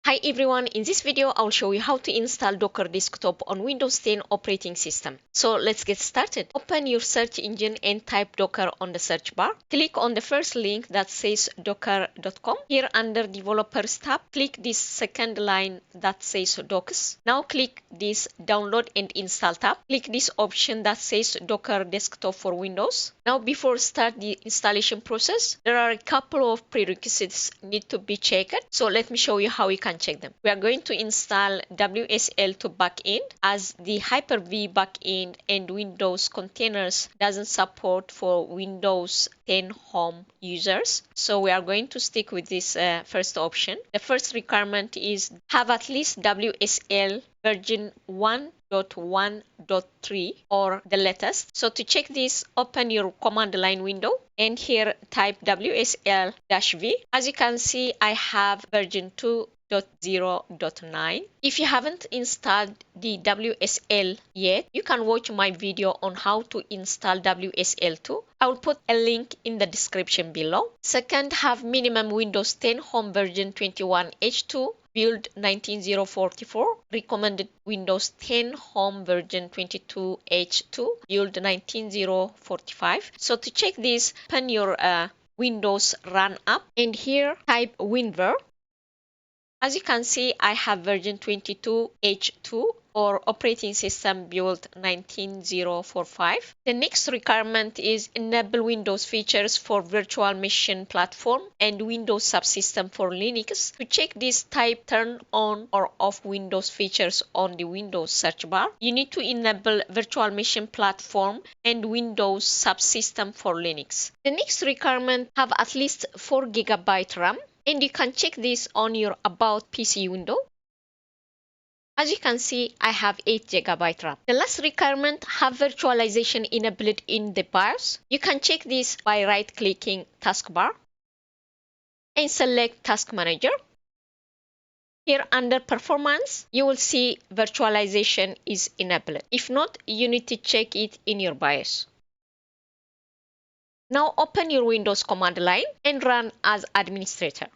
Hi everyone, in this video I'll show you how to install Docker Desktop on Windows 10 operating system. So let's get started. Open your search engine and type Docker on the search bar. Click on the first link that says docker.com. Here under Developers tab, click this second line that says Docs. Now click this Download and Install tab. Click this option that says Docker Desktop for Windows. Now before start the installation process, there are a couple of prerequisites need to be checked. So let me show you how you can check them. We are going to install WSL2 backend, as the Hyper-V backend and Windows containers doesn't support for Windows 10 home users. So we are going to stick with this first option. The first requirement is have at least WSL version 1.1.3 or the latest. So to check this, open your command line window and here type WSL-V. As you can see, I have version 2.0.9. If you haven't installed the WSL yet, you can watch my video on how to install WSL2. I will put a link in the description below. Second, have minimum Windows 10 home version 21H2. Build 19044, recommended Windows 10 home version 22H2, build 19045. So to check this, open your Windows Run app and here type WinVer. As you can see, I have version 22H2 or operating system build 19045. The next requirement is enable Windows features for virtual machine platform and Windows subsystem for Linux. To check this, type turn on or off Windows features on the Windows search bar. You need to enable virtual machine platform and Windows subsystem for Linux. The next requirement have at least 4 GB RAM. And you can check this on your About PC window. As you can see, I have 8 GB RAM. The last requirement, have virtualization enabled in the BIOS. You can check this by right-clicking taskbar and select Task Manager. Here under Performance, you will see virtualization is enabled. If not, you need to check it in your BIOS. Now open your Windows command line and run as administrator.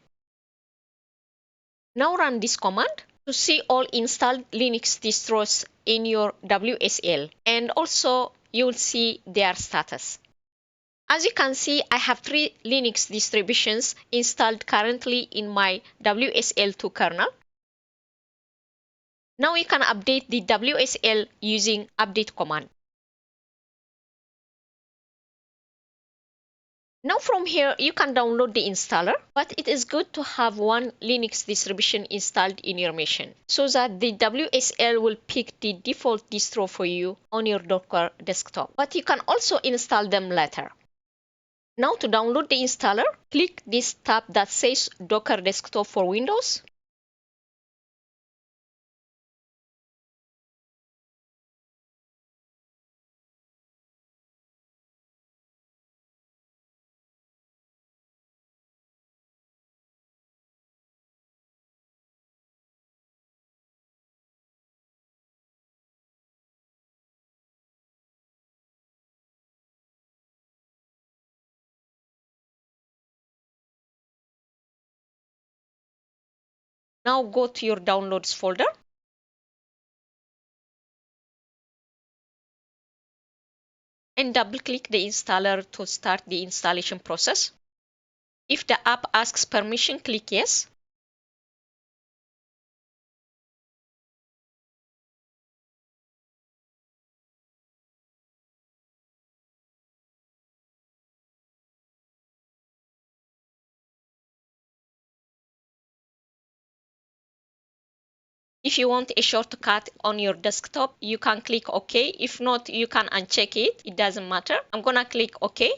Now run this command to see all installed Linux distros in your WSL, and also you will see their status. As you can see, I have 3 Linux distributions installed currently in my WSL2 kernel. Now you can update the WSL using update command. Now from here, you can download the installer, but it is good to have one Linux distribution installed in your machine so that the WSL will pick the default distro for you on your Docker desktop. But you can also install them later. Now to download the installer, click this tab that says Docker Desktop for Windows. Now go to your Downloads folder. And double-click the installer to start the installation process. If the app asks permission, click Yes. If you want a shortcut on your desktop, you can click OK. If not, you can uncheck it. It doesn't matter. I'm gonna click OK.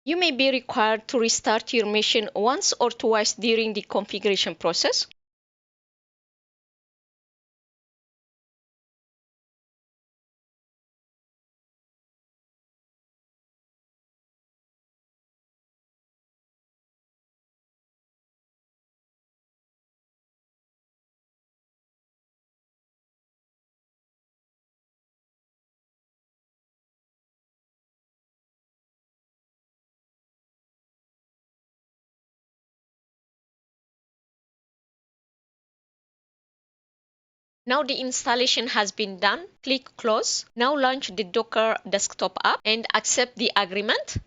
You may be required to restart your machine once or twice during the configuration process. Now the installation has been done. Click Close. Now launch the Docker desktop app and accept the agreement.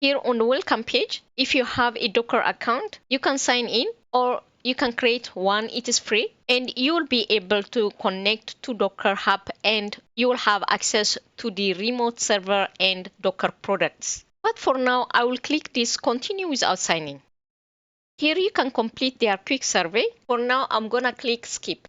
Here on the welcome page, if you have a Docker account, you can sign in or you can create one. It is free and you will be able to connect to Docker Hub and you will have access to the remote server and Docker products. But for now, I will click this continue without signing. Here you can complete their quick survey. For now, I'm gonna click skip.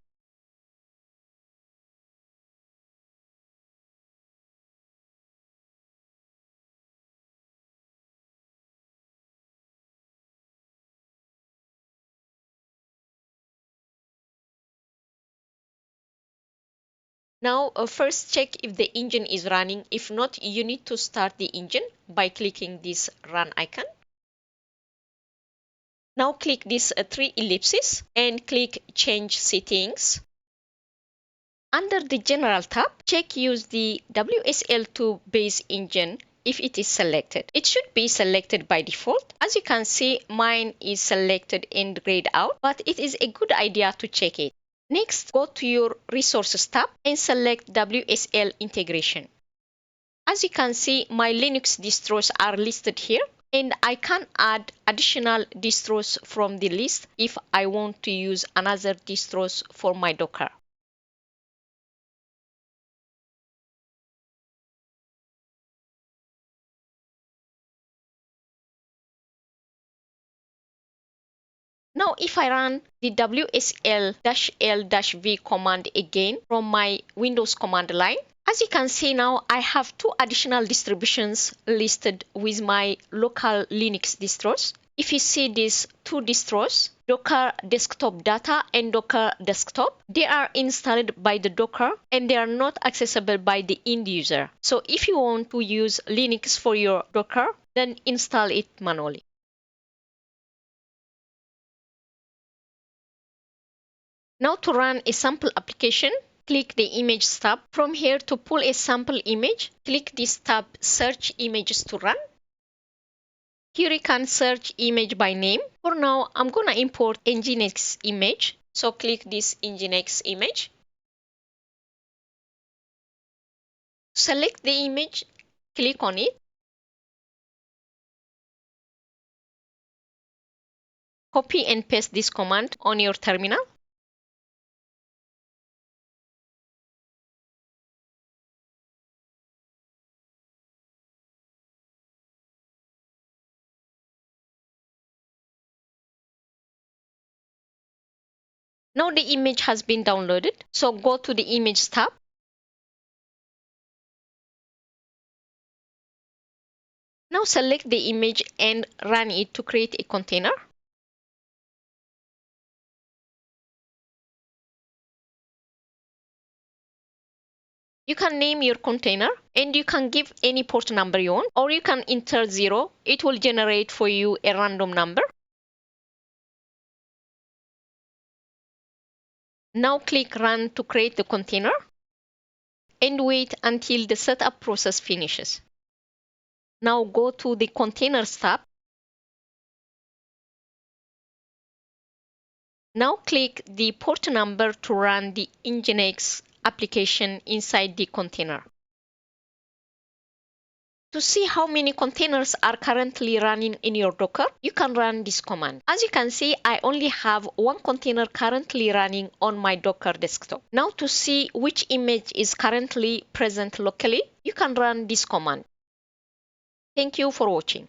Now, first check if the engine is running. If not, you need to start the engine by clicking this run icon. Now click these three ellipses and click change settings. Under the general tab, check use the WSL2 base engine if it is selected. It should be selected by default. As you can see, mine is selected and grayed out, but it is a good idea to check it. Next, go to your Resources tab and select WSL integration. As you can see, my Linux distros are listed here, and I can add additional distros from the list if I want to use another distros for my Docker. Now, if I run the WSL-L-V command again from my Windows command line, as you can see now, I have two additional distributions listed with my local Linux distros. If you see these two distros, Docker Desktop Data and Docker Desktop, they are installed by the Docker and they are not accessible by the end user. So if you want to use Linux for your Docker, then install it manually. Now to run a sample application, click the Image tab. From here to pull a sample image, click this tab Search Images to run. Here you can search image by name. For now, I'm gonna import Nginx image. So click this Nginx image. Select the image, click on it. Copy and paste this command on your terminal. Now the image has been downloaded. So go to the Image tab. Now select the image and run it to create a container. You can name your container and you can give any port number you want, or you can enter 0. It will generate for you a random number. Now click Run to create the container and wait until the setup process finishes. Now go to the Containers tab. Now click the port number to run the Nginx application inside the container. To see how many containers are currently running in your Docker, you can run this command. As you can see, I only have one container currently running on my Docker desktop. Now to see which image is currently present locally, you can run this command. Thank you for watching.